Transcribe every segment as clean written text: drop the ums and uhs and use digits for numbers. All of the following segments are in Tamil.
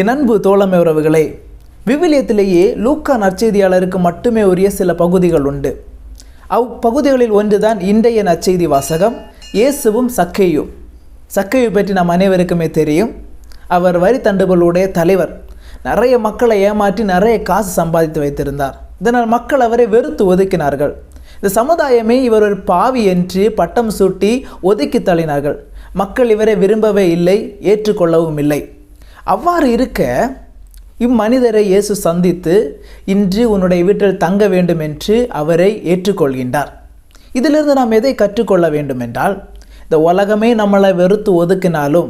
என் அன்பு தோழமை உறவுகளே, விவிலியத்திலேயே லூக்கா நற்செய்தியாளருக்கு மட்டுமே உரிய சில பகுதிகள் உண்டு. பகுதிகளில் ஒன்றுதான் இன்றைய நற்செய்தி வாசகம், இயேசுவும் சக்கேயும். சக்கேயை பற்றி நாம் அனைவருக்குமே தெரியும். அவர் வரி தண்டுகளுடைய தலைவர். நிறைய மக்களை ஏமாற்றி நிறைய காசு சம்பாதித்து வைத்திருந்தார். இதனால் மக்கள் அவரை வெறுத்து ஒதுக்கினார்கள். இந்த சமுதாயமே இவர் ஒரு பாவி என்று பட்டம் சூட்டி ஒதுக்கி தள்ளினார்கள். மக்கள் இவரை விரும்பவே இல்லை, ஏற்றுக்கொள்ளவும் இல்லை. அவ்வாறு இருக்க இம்மனிதரை இயேசு சந்தித்து இன்று உன்னுடைய வீட்டில் தங்க வேண்டும் என்று அவரை ஏற்றுக்கொள்கின்றார். இதிலிருந்து நாம் எதை கற்றுக்கொள்ள வேண்டும் என்றால், இந்த உலகமே நம்மளை வெறுத்து ஒதுக்கினாலும்,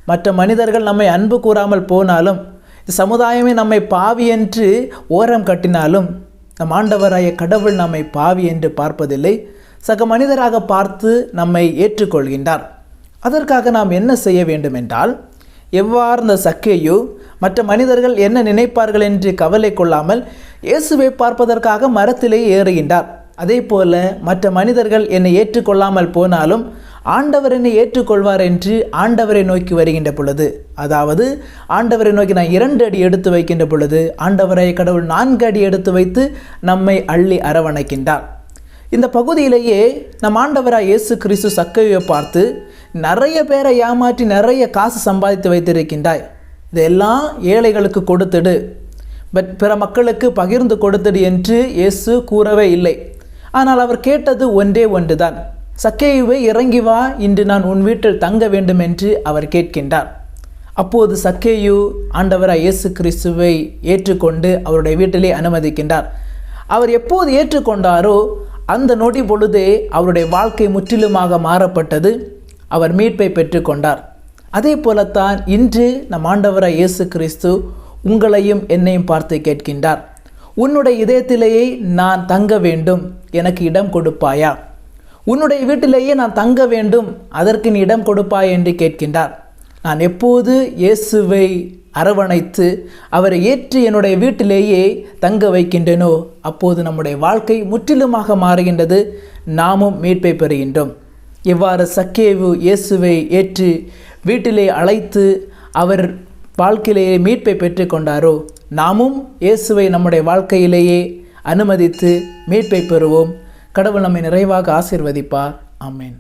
மற்ற மனிதர்கள் நம்மை அன்பு கூறாமல் போனாலும், இந்த சமுதாயமே நம்மை பாவி என்று ஓரம் கட்டினாலும், நம் ஆண்டவராய கடவுள் நம்மை பாவி என்று பார்ப்பதில்லை, சக மனிதராக பார்த்து நம்மை ஏற்றுக்கொள்கின்றார். அதற்காக நாம் என்ன செய்ய வேண்டும் என்றால், எவ்வாறு இந்த சக்கேயு மற்ற மனிதர்கள் என்ன நினைப்பார்கள் என்று கவலை கொள்ளாமல் இயேசுவை பார்ப்பதற்காக மரத்திலே ஏறுகின்றார். அதே போல மற்ற மனிதர்கள் என்னை ஏற்றுக்கொள்ளாமல் போனாலும் ஆண்டவர் என்னை ஏற்றுக்கொள்வார் என்று ஆண்டவரை நோக்கி வருகின்ற பொழுது, அதாவது ஆண்டவரை நோக்கி நான் 2 அடி எடுத்து வைக்கின்ற பொழுது ஆண்டவரை கடவுள் 4 அடி எடுத்து வைத்து நம்மை அள்ளி அரவணைக்கின்றார். இந்த பகுதியிலேயே நம் ஆண்டவராய் இயேசு கிறிஸ்து சக்கேயுவை பார்த்து, நிறைய பேரை ஏமாற்றி நிறைய காசு சம்பாதித்து வைத்திருக்கின்றாய், இதெல்லாம் ஏழைகளுக்கு கொடுத்துடு, பிற மக்களுக்கு பகிர்ந்து கொடுத்துடு என்று இயேசு கூறவே இல்லை. ஆனால் அவர் கேட்டது ஒன்றே ஒன்றுதான், சக்கேயுவை இறங்கி வா, இன்று நான் உன் வீட்டில் தங்க வேண்டும் என்று அவர் கேட்கின்றார். அப்போது சக்கேயு ஆண்டவராய் இயேசு கிறிஸ்துவை ஏற்றுக்கொண்டு அவருடைய வீட்டிலே அனுமதிக்கின்றார். அவர் எப்போது ஏற்றுக்கொண்டாரோ அந்த நொடி பொழுதே அவருடைய வாழ்க்கை முற்றிலுமாக மாறப்பட்டது. அவர் மீட்பை பெற்றுக்கொண்டார். அதே போலத்தான் இன்று நம் ஆண்டவராய் இயேசு கிறிஸ்து உங்களையும் என்னையும் பார்த்து கேட்கின்றார், உன்னுடைய இதயத்திலேயே நான் தங்க வேண்டும், எனக்கு இடம் கொடுப்பாயா? உன்னுடைய வீட்டிலேயே நான் தங்க வேண்டும், அதற்கு நீ இடம் கொடுப்பாயா என்று கேட்கின்றார். நான் எப்போது இயேசுவை அரவணைத்து அவரை ஏற்றி என்னுடைய வீட்டிலேயே தங்க வைக்கின்றனோ அப்போது நம்முடைய வாழ்க்கை முற்றிலுமாக மாறுகின்றது, நாமும் மீட்பை பெறுகின்றோம். எவ்வாறு சக்கேயு இயேசுவை ஏற்று வீட்டிலே அழைத்து அவர் வாழ்க்கையிலேயே மீட்பை பெற்றுக்கொண்டாரோ, நாமும் இயேசுவை நம்முடைய வாழ்க்கையிலேயே அனுமதித்து மீட்பை பெறுவோம். கடவுள் நம்மை நிறைவாக ஆசீர்வதிப்பார். ஆமென்.